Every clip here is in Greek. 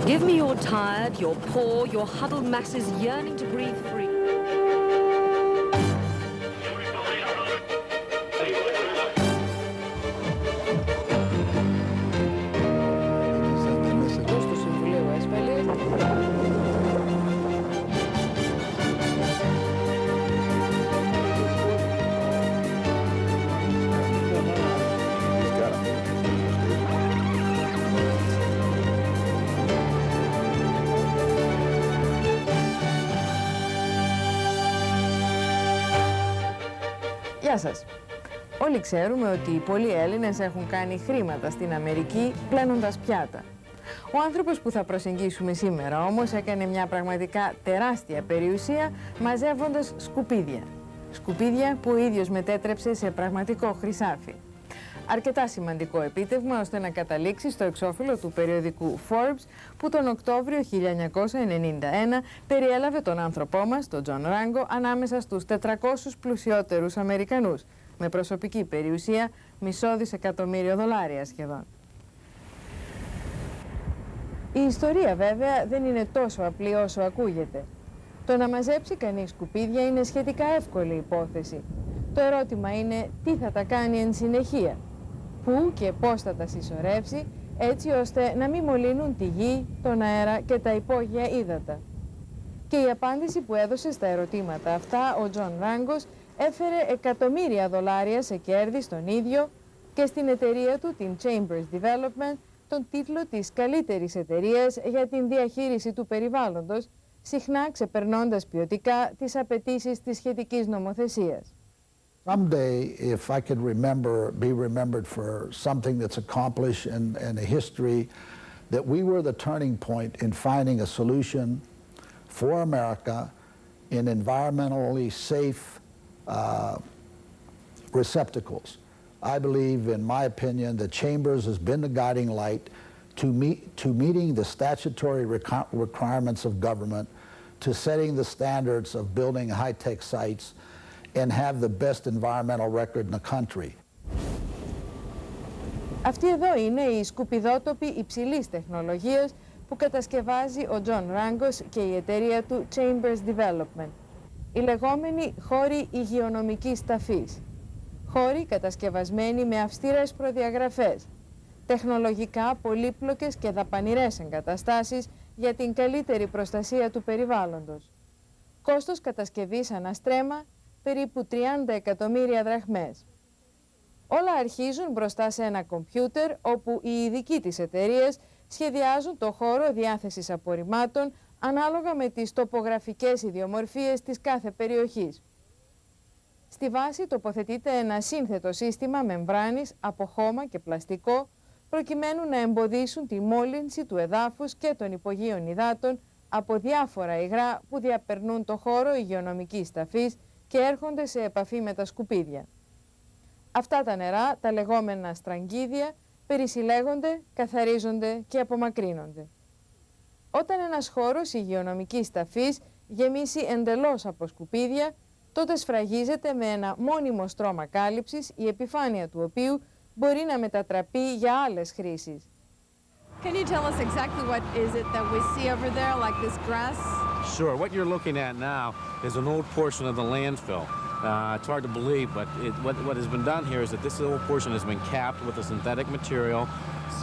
Give me your tired, your poor, your huddled masses yearning to breathe free. Γεια σας. Όλοι ξέρουμε ότι πολλοί Έλληνες έχουν κάνει χρήματα στην Αμερική πλένοντας πιάτα. Ο άνθρωπος που θα προσεγγίσουμε σήμερα όμως έκανε μια πραγματικά τεράστια περιουσία μαζεύοντας σκουπίδια. Σκουπίδια που ο ίδιος μετέτρεψε σε πραγματικό χρυσάφι. Αρκετά σημαντικό επίτευγμα ώστε να καταλήξει στο εξώφυλλο του περιοδικού Forbes που τον Οκτώβριο 1991 περιέλαβε τον άνθρωπό μας, τον Τζον Ράγκο, ανάμεσα στους 400 πλουσιότερους Αμερικανούς, με προσωπική περιουσία $500 εκατομμύριο σχεδόν. Η ιστορία βέβαια δεν είναι τόσο απλή όσο ακούγεται. Το να μαζέψει κανείς σκουπίδια είναι σχετικά εύκολη υπόθεση. Το ερώτημα είναι τι θα τα κάνει εν συνεχεία. Πού και πώς θα τα συσσωρεύσει, έτσι ώστε να μην μολύνουν τη γη, τον αέρα και τα υπόγεια ύδατα. Και η απάντηση που έδωσε στα ερωτήματα αυτά ο Τζον Ράγκος έφερε εκατομμύρια δολάρια σε κέρδη στον ίδιο και στην εταιρεία του, την Chambers Development, τον τίτλο της καλύτερης εταιρείας για την διαχείριση του περιβάλλοντος, συχνά ξεπερνώντας ποιοτικά τις απαιτήσεις της σχετικής νομοθεσίας. Someday, if I could be remembered for something that's accomplished in a history, that we were the turning point in finding a solution for America in environmentally safe receptacles. I believe, in my opinion, that Chambers has been the guiding light to meeting the statutory requirements of government, to setting the standards of building high-tech sites, and have the best environmental record in the country. Αυτοί εδώ είναι οι σκουπιδότοποι υψηλής τεχνολογίας που κατασκευάζει ο Τζον Ράγκος και η εταιρεία του Chambers Development. Οι λεγόμενοι χώροι υγειονομικής ταφής. Χώροι κατασκευασμένοι με αυστηρές προδιαγραφές. Τεχνολογικά πολύπλοκες και δαπανηρές εγκαταστάσεις για την καλύτερη προστασία του περιβάλλοντος. Κόστος κατασκευής αναστρέμα περίπου 30 εκατομμύρια δραχμές. Όλα αρχίζουν μπροστά σε ένα κομπιούτερ όπου οι ειδικοί της εταιρείας σχεδιάζουν το χώρο διάθεσης απορριμμάτων ανάλογα με τις τοπογραφικές ιδιομορφίες της κάθε περιοχής. Στη βάση τοποθετείται ένα σύνθετο σύστημα μεμβράνης από χώμα και πλαστικό προκειμένου να εμποδίσουν τη μόλυνση του εδάφους και των υπογείων υδάτων από διάφορα υγρά που διαπερνούν το χώρο υγειονομικής ταφής και έρχονται σε επαφή με τα σκουπίδια. Αυτά τα νερά, τα λεγόμενα στραγγίδια, περισυλλέγονται, καθαρίζονται και απομακρύνονται. Όταν ένας χώρος υγειονομικής ταφής γεμίσει εντελώς από σκουπίδια, τότε σφραγίζεται με ένα μόνιμο στρώμα κάλυψης, η επιφάνεια του οποίου μπορεί να μετατραπεί για άλλες χρήσεις. Can you tell us exactly what is it that we see over there, like this grass? Sure. What you're looking at now is an old portion of the landfill. It's hard to believe, but what has been done here is that this old portion has been capped with a synthetic material.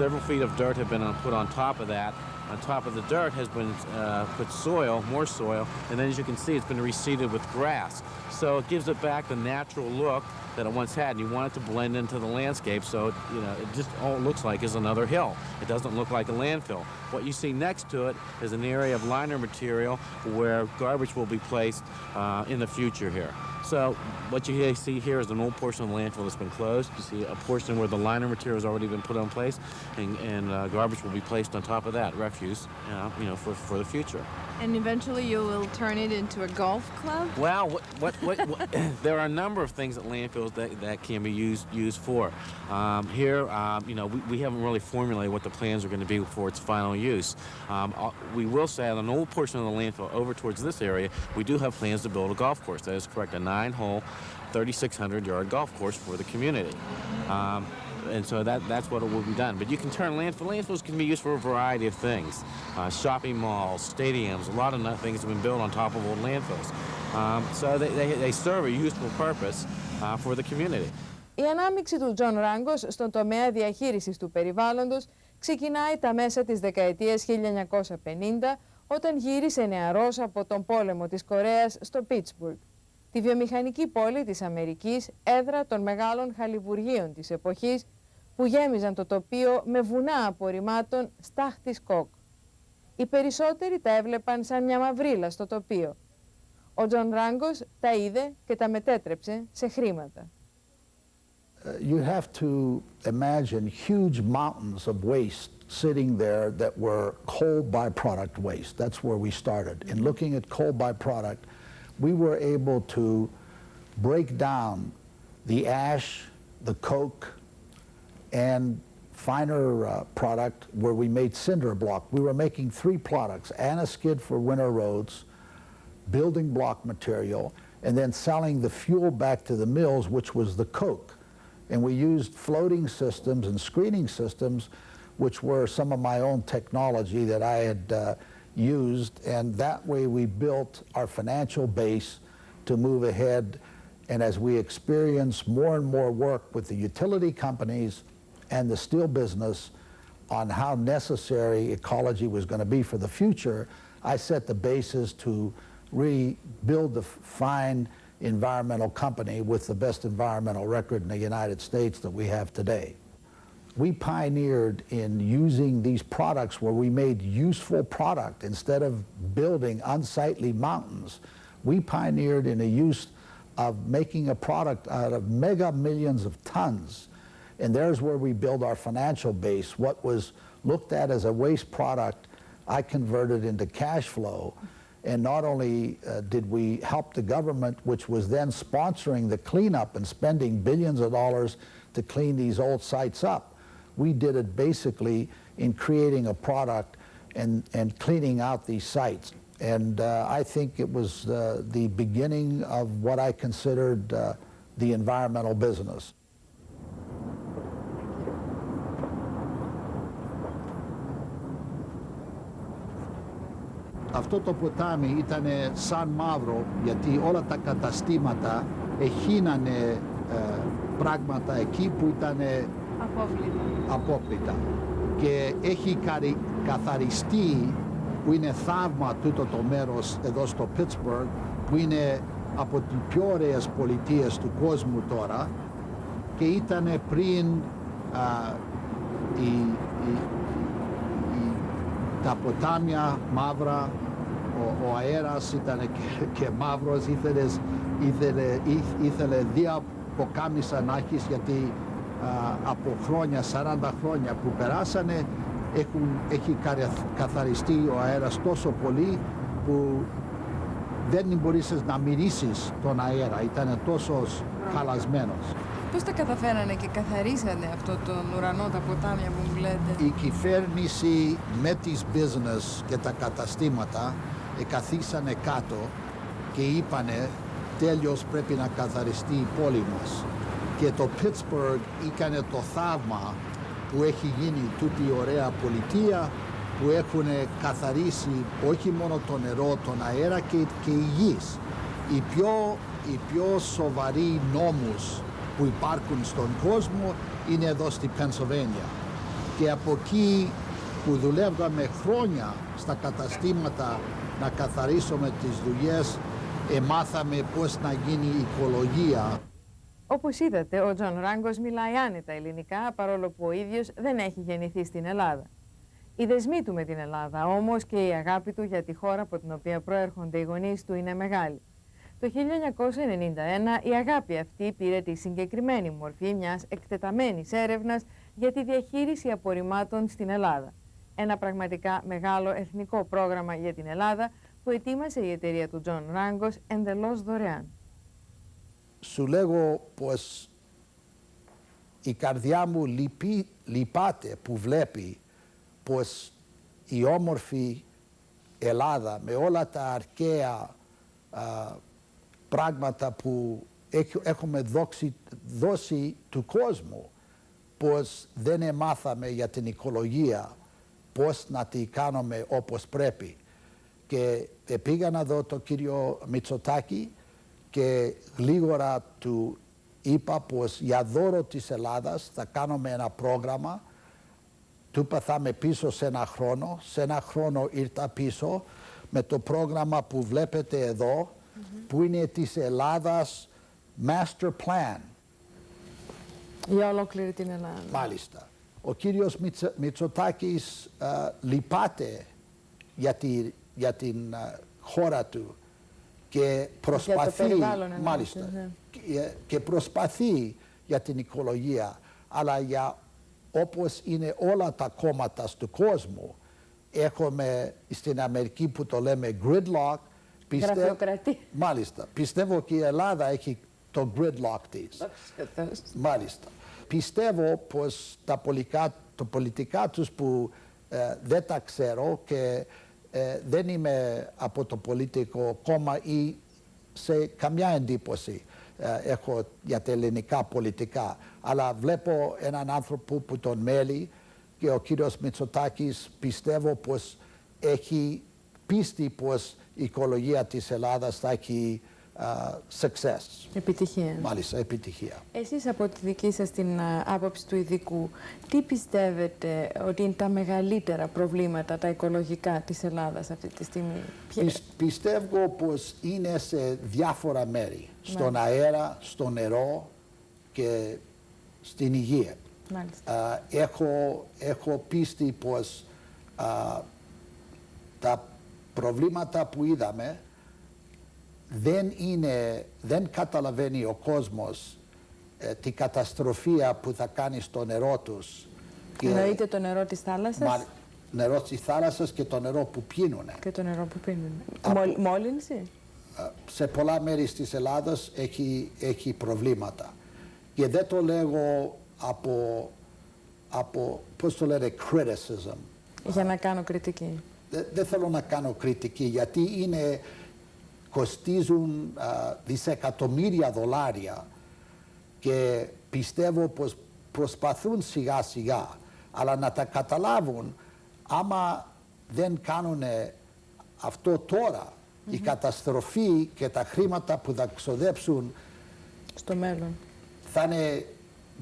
Several feet of dirt have been put on top of that. On top of the dirt has been put soil, more soil, and then as you can see, it's been reseeded with grass. So it gives it back the natural look that it once had, and you want it to blend into the landscape, so it just all it looks like is another hill. It doesn't look like a landfill. What you see next to it is an area of liner material where garbage will be placed in the future here. So what you see here is an old portion of the landfill that's been closed. You see a portion where the liner material has already been put in place, and garbage will be placed on top of that, refuse, for the future. And eventually you will turn it into a golf club? Well, there are a number of things at landfills that can be used for. Here, we haven't really formulated what the plans are going to be for its final use. We will say on an old portion of the landfill over towards this area, we do have plans to build a golf course. That is correct, a 9-hole, 3,600-yard golf course for the community. And so that's what will be done. But you can turn landfills can be used for a variety of things. Shopping malls, stadiums, a lot of things have been built on top of old landfills. So they serve a useful purpose for the community. Η ανάμειξη του Τζον Ράγκος στον τομέα διαχείρισης του περιβάλλοντος ξεκινάει τα μέσα της δεκαετίας 1950, όταν γύρισε νεαρός από τον πόλεμο της Κορέας στο Πίτσμπουργκ, τη βιομηχανική πόλη της Αμερικής, έδρα των μεγάλων χαλιβουργείων της εποχής, που γέμιζαν το τοπίο με βουνά απορριμμάτων στάχτης κόκ. Οι περισσότεροι τα έβλεπαν σαν μια μαυρίλα στο τοπίο. Ο Τζον Ράγκος τα είδε και τα μετέτρεψε σε χρήματα. You have to imagine huge mountains of waste sitting there that were coal byproduct waste. That's where we started. In looking at coal byproduct, we were able to break down the ash, the coke, and finer product where we made cinder block. We were making three products: anti-skid for winter roads, building block material, and then selling the fuel back to the mills, which was the coke. And we used floating systems and screening systems, which were some of my own technology that I had used, and that way we built our financial base to move ahead. And as we experienced more and more work with the utility companies and the steel business on how necessary ecology was going to be for the future, I set the basis to really build the fine environmental company with the best environmental record in the United States that we have today. We pioneered in using these products where we made useful product instead of building unsightly mountains. We pioneered in the use of making a product out of mega millions of tons. And there's where we build our financial base. What was looked at as a waste product, I converted into cash flow. And not only did we help the government, which was then sponsoring the cleanup and spending billions of dollars to clean these old sites up, we did it basically in creating a product and cleaning out these sites. And I think it was the beginning of what I considered the environmental business. Αυτό το ποτάμι ήταν σαν μαύρο, γιατί όλα τα καταστήματα εχύνανε πράγματα εκεί που ήταν απόπλητα. Και έχει καθαριστεί, που είναι θαύμα τούτο το μέρος εδώ στο Pittsburgh, που είναι από τις πιο ωραίες πολιτείες του κόσμου τώρα, και ήταν πριν τα ποτάμια μαύρα, ο αέρας ήταν και μαύρος, ήθελε δύο ποκάμισα να έχεις, γιατί από χρόνια, 40 χρόνια που περάσανε, έχει καθαριστεί ο αέρας τόσο πολύ που δεν μπορείς να μυρίσεις τον αέρα, ήταν τόσο χαλασμένος. Πώς τα καταφέρανε και καθαρίσανε αυτό τον ουρανό, τα ποτάμια που μου λέτε? Η κυβέρνηση με τις business και τα καταστήματα καθίσανε κάτω και είπανε τέλειος πρέπει να καθαριστεί η πόλη μας. Και το Pittsburgh έκανε το θαύμα που έχει γίνει τούτη η ωραία πολιτεία, που έχουν καθαρίσει όχι μόνο το νερό, τον αέρα και η γης. Οι πιο σοβαροί νόμους που υπάρχουν στον κόσμο είναι εδώ στη Πενσιλβάνια. Και από εκεί που δουλεύαμε χρόνια στα καταστήματα να καθαρίσουμε τις δουλειές, μάθαμε πώς να γίνει η οικολογία. Όπως είδατε, ο Τζον Ράγκος μιλάει άνετα ελληνικά, παρόλο που ο ίδιος δεν έχει γεννηθεί στην Ελλάδα. Οι δεσμοί του με την Ελλάδα, όμως, και η αγάπη του για τη χώρα από την οποία προέρχονται οι γονείς του είναι μεγάλη. Το 1991 η αγάπη αυτή πήρε τη συγκεκριμένη μορφή μιας εκτεταμένης έρευνας για τη διαχείριση απορριμμάτων στην Ελλάδα. Ένα πραγματικά μεγάλο εθνικό πρόγραμμα για την Ελλάδα που ετοίμασε η εταιρεία του Τζον Ράγκος εντελώς δωρεάν. Σου λέγω πως η καρδιά μου λυπάται που βλέπει πως η όμορφη Ελλάδα με όλα τα αρχαία πράγματα που έχουμε δώσει του κόσμου, πως δεν εμάθαμε για την οικολογία, πώς να τη κάνουμε όπως πρέπει. Και πήγα να δω τον κύριο Μητσοτάκη και γλίγορα του είπα πως για δώρο της Ελλάδας θα κάνουμε ένα πρόγραμμα. Του είπα θα είμαι πίσω σε ένα χρόνο. Σε ένα χρόνο ήρθα πίσω με το πρόγραμμα που βλέπετε εδώ, που είναι της Ελλάδας Master Plan. Για ολόκληρη την Ελλάδα. Μάλιστα. Ο κύριος Μητσοτάκης λυπάται για την χώρα του και προσπαθεί, για το περιβάλλον, μάλιστα, ναι. και προσπαθεί για την οικολογία, αλλά όπως είναι όλα τα κόμματα του κόσμου, έχουμε στην Αμερική που το λέμε gridlock, Γραφειοκρατία. μάλιστα, πιστεύω και η Ελλάδα έχει το gridlock της. Μάλιστα. Πιστεύω πως τα πολιτικά τους που δεν τα ξέρω και δεν είμαι από το πολιτικό κόμμα ή σε καμιά εντύπωση έχω για τα ελληνικά πολιτικά, αλλά βλέπω έναν άνθρωπο που τον μέλει και ο κύριος Μητσοτάκης πιστεύω πως έχει πίστη πως η οικολογία της Ελλάδας θα έχει success. Επιτυχία. Μάλιστα, επιτυχία. Εσείς από τη δική σας την άποψη του ειδικού, τι πιστεύετε ότι είναι τα μεγαλύτερα προβλήματα, τα οικολογικά της Ελλάδας αυτή τη στιγμή? Πιστεύω πως είναι σε διάφορα μέρη. Στον αέρα, στο νερό και στην υγεία. Έχω πίστη πως τα προβλήματα που είδαμε δεν καταλαβαίνει ο κόσμος την καταστροφή που θα κάνει στο νερό τους. Εννοείται το νερό της θάλασσας? Νερό της θάλασσας και το νερό που πίνουν. Και το νερό που πίνουν. Μόλυνση? Σε πολλά μέρη της Ελλάδας έχει προβλήματα. Και δεν το λέγω από πώς το λένε, criticism. Για να κάνω κριτική. Δεν θέλω να κάνω κριτική, γιατί κοστίζουν δισεκατομμύρια δολάρια και πιστεύω πως προσπαθούν σιγά σιγά, αλλά να τα καταλάβουν, άμα δεν κάνουν αυτό τώρα, η καταστροφή και τα χρήματα που θα ξοδέψουν στο μέλλον θα είναι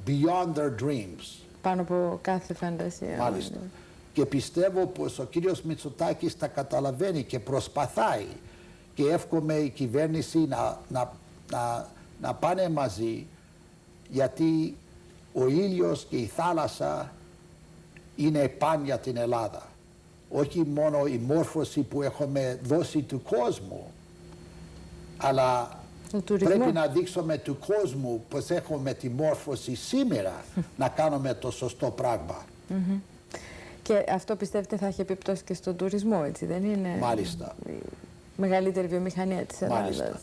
beyond their dreams. Πάνω από κάθε φαντασία. Μάλιστα. Και πιστεύω πως ο κύριος Μητσοτάκης τα καταλαβαίνει και προσπαθάει και εύχομαι η κυβέρνηση να πάνε μαζί, γιατί ο ήλιος και η θάλασσα είναι πάνω για την Ελλάδα. Όχι μόνο η μόρφωση που έχουμε δώσει του κόσμου, αλλά πρέπει να δείξουμε του κόσμου πως έχουμε τη μόρφωση σήμερα να κάνουμε το σωστό πράγμα. Και αυτό πιστεύετε θα έχει επιπτώσει και στον τουρισμό, έτσι δεν είναι? Μάλιστα. Η μεγαλύτερη βιομηχανία της Ελλάδας. Μάλιστα.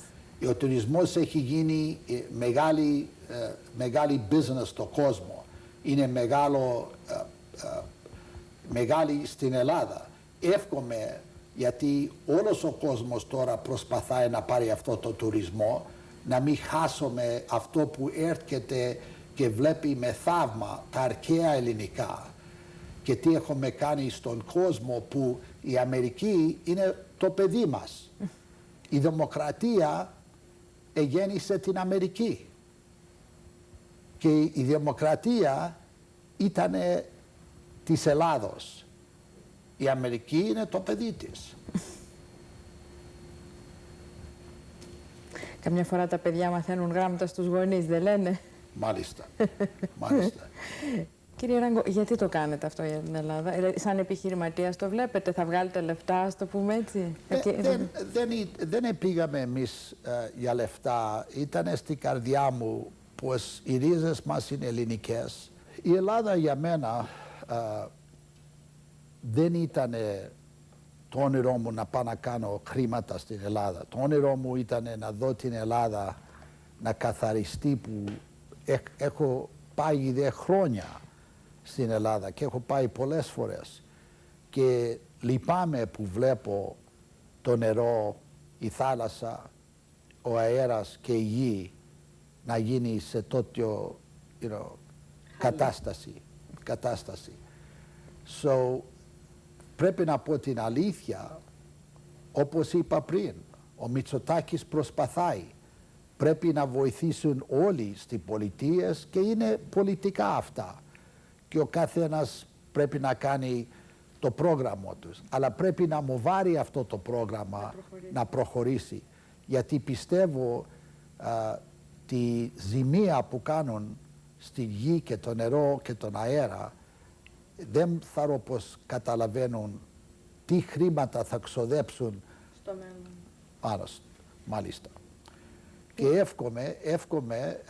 Ο τουρισμός έχει γίνει μεγάλη business στον κόσμο. Είναι μεγάλη στην Ελλάδα. Εύχομαι, γιατί όλος ο κόσμος τώρα προσπαθάει να πάρει αυτό το τουρισμό, να μην χάσουμε αυτό που έρχεται και βλέπει με θαύμα τα αρχαία ελληνικά και τι έχουμε κάνει στον κόσμο, που η Αμερική είναι το παιδί μας. Η δημοκρατία εγέννησε την Αμερική και η δημοκρατία ήταν της Ελλάδος. Η Αμερική είναι το παιδί της. Καμιά φορά τα παιδιά μαθαίνουν γράμματα στους γονείς, δεν λένε? Μάλιστα. Μάλιστα. Κύριε Ράγκο, γιατί το κάνετε αυτό για την Ελλάδα? Σαν επιχειρηματίας το βλέπετε, θα βγάλετε λεφτά, ας το πούμε έτσι? Δεν πήγαμε εμείς για λεφτά. Ήταν στην καρδιά μου πως οι ρίζες μας είναι ελληνικές. Η Ελλάδα για μένα δεν ήταν το όνειρό μου να πάω να κάνω χρήματα στην Ελλάδα. Το όνειρό μου ήταν να δω την Ελλάδα να καθαριστεί, που έχω πάει ήδη χρόνια στην Ελλάδα και έχω πάει πολλές φορές και λυπάμαι που βλέπω το νερό, η θάλασσα, ο αέρας και η γη να γίνει σε τέτοιο κατάσταση. So, πρέπει να πω την αλήθεια, όπως είπα πριν, ο Μητσοτάκης προσπαθάει. Πρέπει να βοηθήσουν όλοι στις πολιτείες και είναι πολιτικά αυτά. Και ο καθένας πρέπει να κάνει το πρόγραμμα τους. Αλλά πρέπει να μοβάρει αυτό το πρόγραμμα να προχωρήσει. Γιατί πιστεύω τη ζημία που κάνουν στη γη και το νερό και τον αέρα δεν θα πως καταλαβαίνουν τι χρήματα θα ξοδέψουν στο μέλλον. Άρα, μάλιστα. Και εύχομαι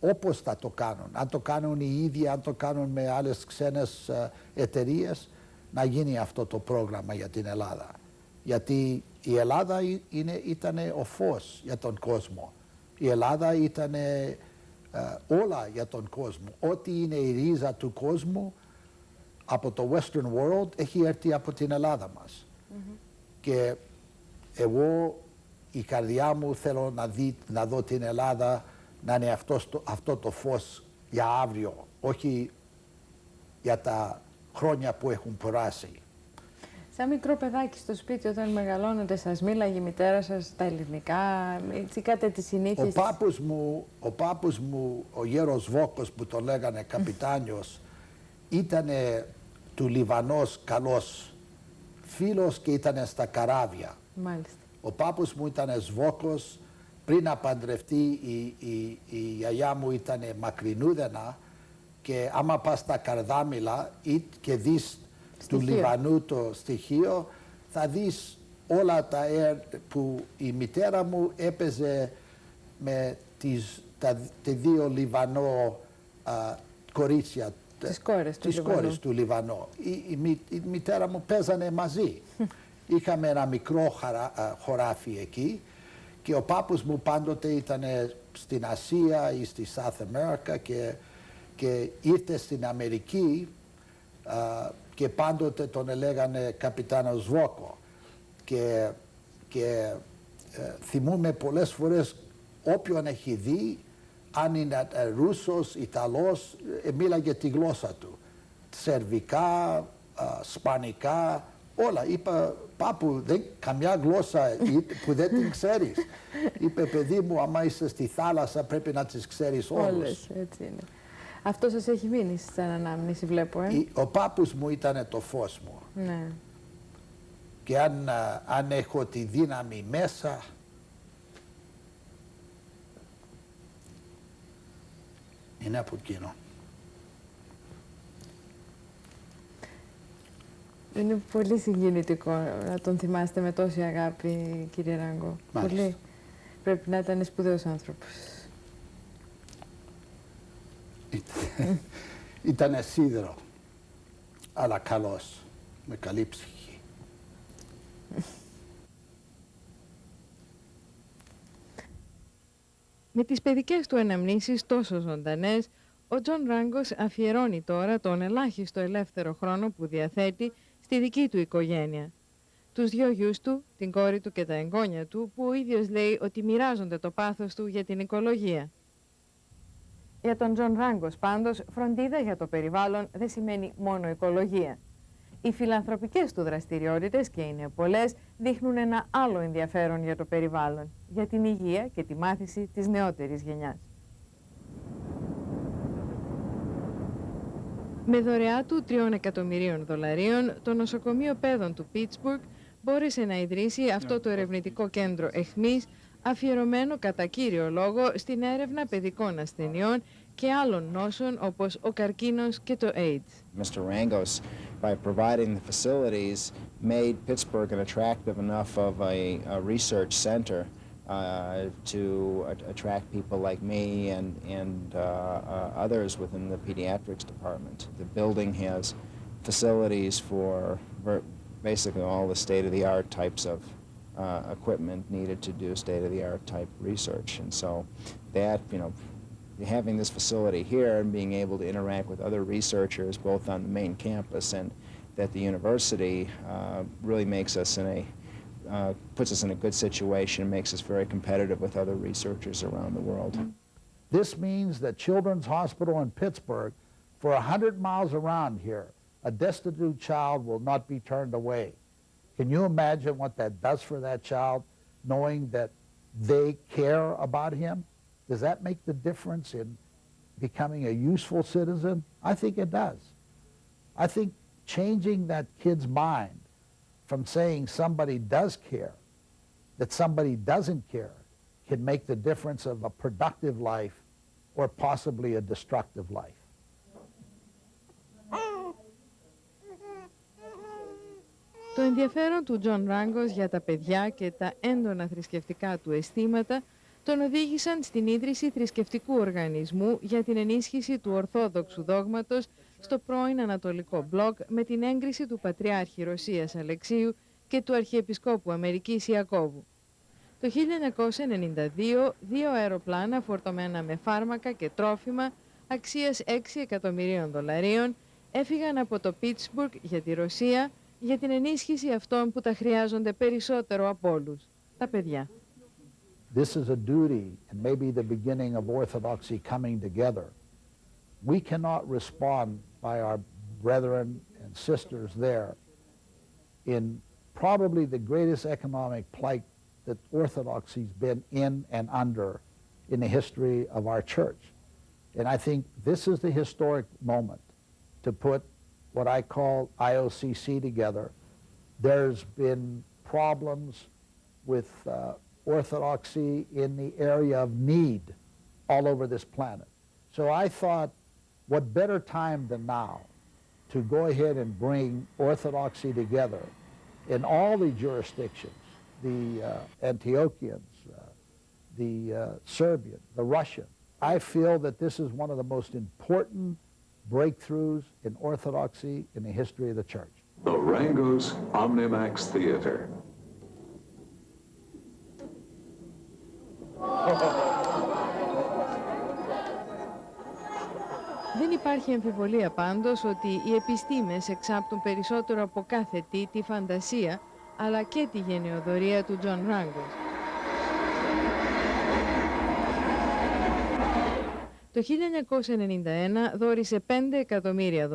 όπως θα το κάνουν, αν το κάνουν οι ίδιοι, αν το κάνουν με άλλες ξένες εταιρείες, να γίνει αυτό το πρόγραμμα για την Ελλάδα. Γιατί η Ελλάδα ήταν ο φως για τον κόσμο. Η Ελλάδα ήταν όλα για τον κόσμο. Ό,τι είναι η ρίζα του κόσμου από το Western World έχει έρθει από την Ελλάδα μας. Και εγώ η καρδιά μου θέλω να δω την Ελλάδα να είναι αυτό το φως για αύριο, όχι για τα χρόνια που έχουν περάσει. Σαν μικρό παιδάκι στο σπίτι όταν μεγαλώνετε σας μίλαγε η μητέρα σας τα ελληνικά, έτσι κάτι τις συνήθειες? Ο πάπους μου, ο γέρος Βόκος που τον λέγανε καπιτάνιος, ήταν του Λιβανός καλός φίλος και ήταν στα καράβια. Μάλιστα. Ο πάπους μου ήταν Σβόκος, πριν να παντρευτεί η γιαγιά μου ήταν Μακρινούδενα και άμα πας στα Καρδάμιλα και δεις του Λιβανού το στοιχείο, θα δεις όλα τα που η μητέρα μου έπαιζε με τα δύο Λιβανό κορίτσια, τις κόρες του Λιβανού. Η μητέρα μου παίζανε μαζί. Είχαμε ένα μικρό χωράφι εκεί και ο πάπους μου πάντοτε ήταν στην Ασία ή στη South America και ήρθε στην Αμερική και πάντοτε τον έλεγανε καπιτάνο Σβόκο. Και θυμούμαι πολλές φορές όποιον έχει δει, αν είναι Ρούσος, Ιταλός, μίλαγε τη γλώσσα του. Σερβικά, Σπανικά, όλα. Είπα, πάπου, καμιά γλώσσα που δεν την ξέρεις. Είπε, παιδί μου, άμα είσαι στη θάλασσα πρέπει να τις ξέρεις όλες. Έτσι είναι. Αυτό σας έχει μείνει σαν ανάμνηση, βλέπω, Ο πάπους μου ήταν το φως μου. Ναι. Και αν έχω τη δύναμη μέσα, είναι από εκείνο. Είναι πολύ συγκινητικό να τον θυμάστε με τόση αγάπη, κύριε Ράγκο. Μάλιστα. Πολύ. Πρέπει να ήταν σπουδαίος άνθρωπος. Ήτανε σίδερο, αλλά καλός, με καλή ψυχή. Με τις παιδικές του αναμνήσεις τόσο ζωντανές, ο Τζον Ράγκος αφιερώνει τώρα τον ελάχιστο ελεύθερο χρόνο που διαθέτει στη δική του οικογένεια. Τους δυο γιους του, την κόρη του και τα εγγόνια του, που ο ίδιος λέει ότι μοιράζονται το πάθος του για την οικολογία. Για τον Τζον Ράγκος πάντως, φροντίδα για το περιβάλλον δεν σημαίνει μόνο οικολογία. Οι φιλανθρωπικές του δραστηριότητες, και είναι πολλές, δείχνουν ένα άλλο ενδιαφέρον για το περιβάλλον, για την υγεία και τη μάθηση της νεότερης γενιάς. Με δωρεά του $3 εκατομμυρίων, το νοσοκομείο παιδών του Πίτσμπουργκ μπόρεσε να ιδρύσει αυτό το ερευνητικό κέντρο αιχμής, αφιερωμένο κατά κύριο λόγο στην έρευνα παιδικών ασθενειών και άλλων νόσων όπως ο καρκίνος και το AIDS. Mr. Rangos, by providing the facilities, made Pittsburgh an attractive enough of a research center to attract people like me and others within the pediatrics department. The building has facilities for basically all the state-of-the-art types of equipment needed to do state-of-the-art type research. And so that, having this facility here and being able to interact with other researchers both on the main campus and at the university really makes us puts us in a good situation and makes us very competitive with other researchers around the world. This means that Children's Hospital in Pittsburgh, for 100 miles around here, a destitute child will not be turned away. Can you imagine what that does for that child, knowing that they care about him? Does that make the difference in becoming a useful citizen? I think it does. I think changing that kid's mind from saying somebody does care, that somebody doesn't care, can make the difference of a productive life or possibly a destructive life. Το ενδιαφέρον του Τζον Ράγκος για τα παιδιά και τα έντονα θρησκευτικά του αισθήματα τον οδήγησαν στην ίδρυση θρησκευτικού οργανισμού για την ενίσχυση του ορθόδοξου δόγματος στο πρώην Ανατολικό Μπλοκ με την έγκριση του Πατριάρχη Ρωσίας Αλεξίου και του Αρχιεπισκόπου Αμερικής Ιακώβου. Το 1992, 2 αεροπλάνα φορτωμένα με φάρμακα και τρόφιμα αξίας $6 εκατομμυρίων έφυγαν από το Πίτσμπουργκ για τη Ρωσία για την ενίσχυση αυτών που τα χρειάζονται περισσότερο από όλους, τα παιδιά. This is a duty and maybe the beginning of orthodoxy coming together. We cannot respond by our brethren and sisters there in probably the greatest economic plight that orthodoxy's been in and under in the history of our church. And I think this is the historic moment to put what I call IOCC together. There's been problems with orthodoxy in the area of need all over this planet. So I thought, what better time than now to go ahead and bring orthodoxy together in all the jurisdictions, the Antiochians, the Serbian, the Russian. I feel that this is one of the most important breakthroughs in orthodoxy in the history of the church. The Rangos Omnimax Theater. Δεν υπάρχει αμφιβολία πάντως ότι οι επιστήμες εξάπτουν περισσότερο από κάθε τι τη φαντασία αλλά και τη γενεοδορία του Τζον Ράγκος. Το 1991 δώρισε $5 εκατομμύρια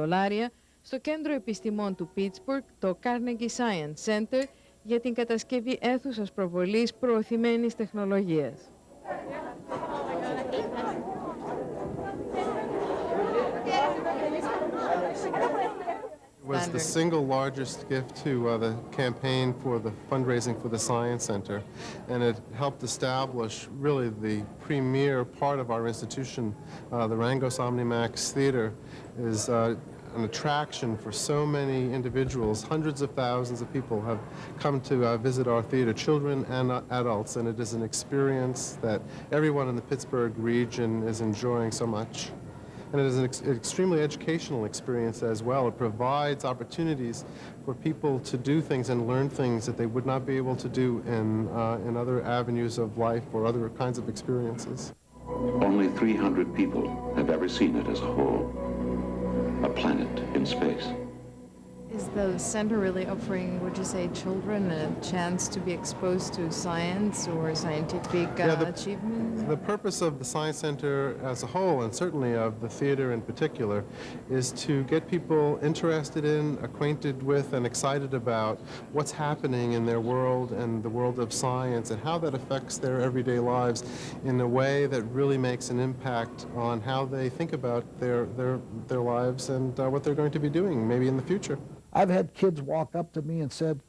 στο Κέντρο Επιστημών του Πίτσμπουργκ, το Carnegie Science Center, για την κατασκευή αίθουσας προβολής προωθημένης τεχνολογίας. It was the single largest gift to the campaign for the fundraising for the Science Center, and it helped establish really the premier part of our institution. The Rangos Omnimax Theater is an attraction for so many individuals. Hundreds of thousands of people have come to visit our theater, children and adults, and it is an experience that everyone in the Pittsburgh region is enjoying so much. And it is an extremely educational experience as well. It provides opportunities for people to do things and learn things that they would not be able to do in other avenues of life or other kinds of experiences. Only 300 people have ever seen it as a whole, a planet in space. Is the center really offering, would you say, children a chance to be exposed to science or scientific achievements? The purpose of the Science Center as a whole, and certainly of the theater in particular, is to get people interested in, acquainted with, and excited about what's happening in their world and the world of science and how that affects their everyday lives in a way that really makes an impact on how they think about their lives and what they're going to be doing maybe in the future. I've had kids walk up to me and said,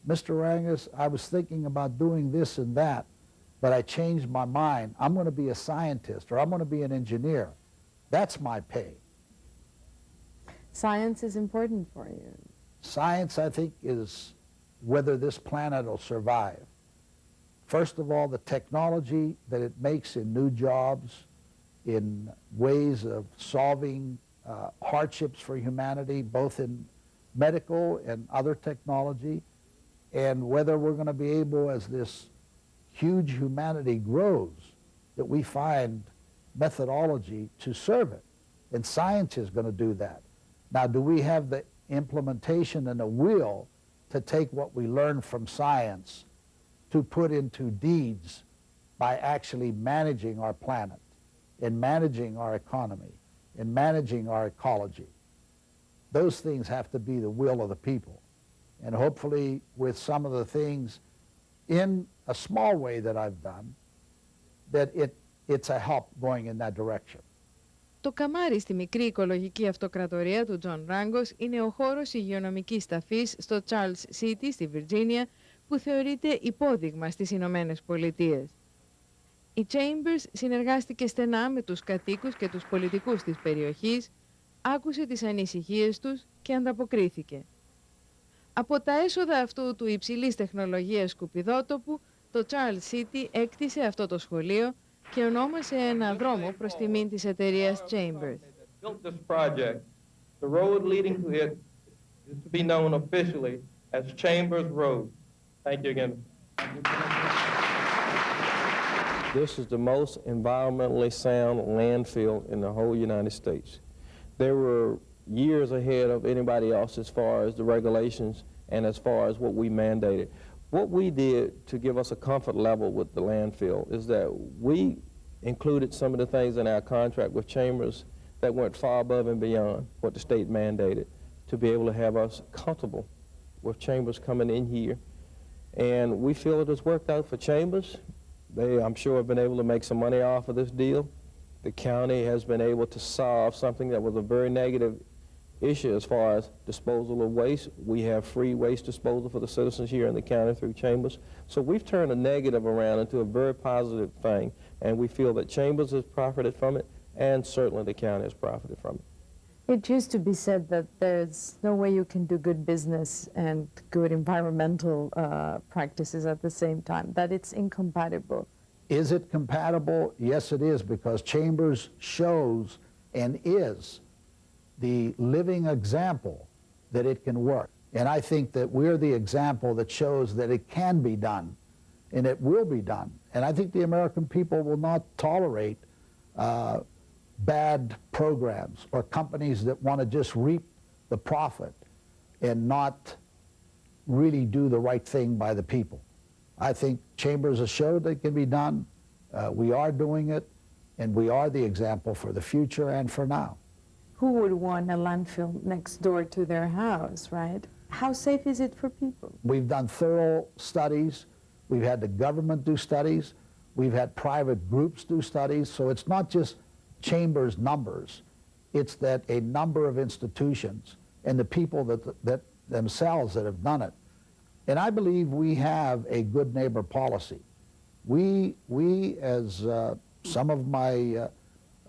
Mr. Rangus, I was thinking about doing this and that, but I changed my mind. I'm going to be a scientist or I'm going to be an engineer. That's my pay. Science is important for you. Science, I think, is whether this planet will survive. First of all, the technology that it makes in new jobs, in ways of solving hardships for humanity, both in medical and other technology, and whether we're going to be able, as this huge humanity grows, that we find methodology to serve it. And science is going to do that. Now, do we have the implementation and the will to take what we learn from science to put into deeds by actually managing our planet in managing our economy, in managing our ecology. Those things have to be the will of the people. And hopefully with some of the things in a small way that I've done, that it's a help going in that direction. Το καμάρι στη μικρή οικολογική αυτοκρατορία του Τζον Ράγκος είναι ο χώρος υγειονομικής ταφής στο Charles City στη Βιρτζίνια, που θεωρείται υπόδειγμα στις Ηνωμένες Πολιτείες. Η Chambers συνεργάστηκε στενά με τους κατοίκους και τους πολιτικούς της περιοχής, άκουσε τις ανησυχίες τους και ανταποκρίθηκε. Από τα έσοδα αυτού του υψηλής τεχνολογίας σκουπιδότοπου, το Charles City έκτισε αυτό το σχολείο και ονόμασε ένα δρόμο προς τιμήν της εταιρείας Chambers. The road leading to it is to be known officially as Chambers Road. Thank you again. This is the most environmentally sound landfill in the whole United States. They were years ahead of anybody else as far as the regulations and as far as what we mandated. What we did to give us a comfort level with the landfill is that we included some of the things in our contract with Chambers that went far above and beyond what the state mandated to be able to have us comfortable with Chambers coming in here. And we feel it has worked out for Chambers. They, I'm sure, have been able to make some money off of this deal. The county has been able to solve something that was a very negative issue as far as disposal of waste. We have free waste disposal for the citizens here in the county through Chambers. So we've turned a negative around into a very positive thing, and we feel that Chambers has profited from it, and certainly the county has profited from it. It used to be said that there's no way you can do good business and good environmental practices at the same time, that it's incompatible. Is it compatible? Yes, it is, because Chambers shows and is the living example that it can work. And I think that we're the example that shows that it can be done, and it will be done. And I think the American people will not tolerate bad programs or companies that want to just reap the profit and not really do the right thing by the people. I think Chambers has showed that it can be done. We are doing it, and we are the example for the future and for now. Who would want a landfill next door to their house, right? How safe is it for people? We've done thorough studies. We've had the government do studies. We've had private groups do studies. So it's not just Chambers numbers. It's that a number of institutions and the people that themselves that have done it. And I believe we have a good neighbor policy. We as some of my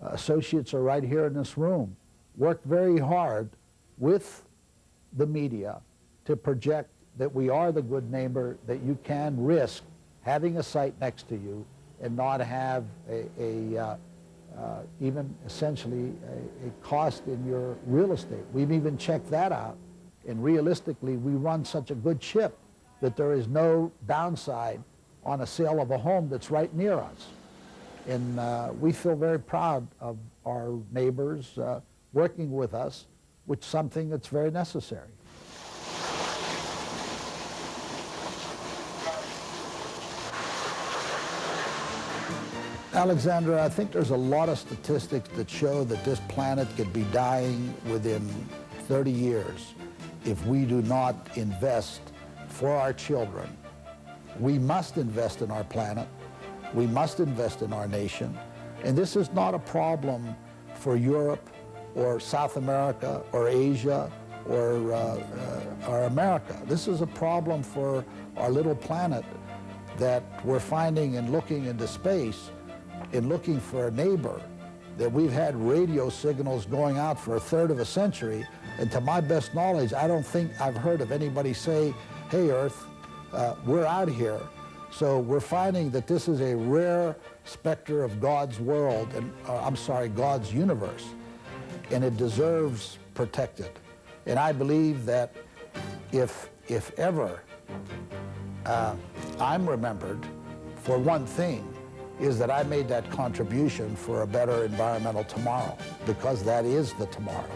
associates are right here in this room, work very hard with the media to project that we are the good neighbor, that you can risk having a site next to you and not have even essentially a cost in your real estate. We've even checked that out, and realistically we run such a good ship that there is no downside on a sale of a home that's right near us. And we feel very proud of our neighbors working with us, which is something that's very necessary. Alexandra, I think there's a lot of statistics that show that this planet could be dying within 30 years if we do not invest for our children. We must invest in our planet. We must invest in our nation. And this is not a problem for Europe or South America or Asia or America. This is a problem for our little planet that we're finding and looking into space and looking for a neighbor, that we've had radio signals going out for a third of a century, and to my best knowledge, I don't think I've heard of anybody say, hey Earth, we're out here. So we're finding that this is a rare specter of God's world, and God's universe, and it deserves protected. And I believe that if ever I'm remembered for one thing, is that I made that contribution for a better environmental tomorrow, because that is the tomorrow.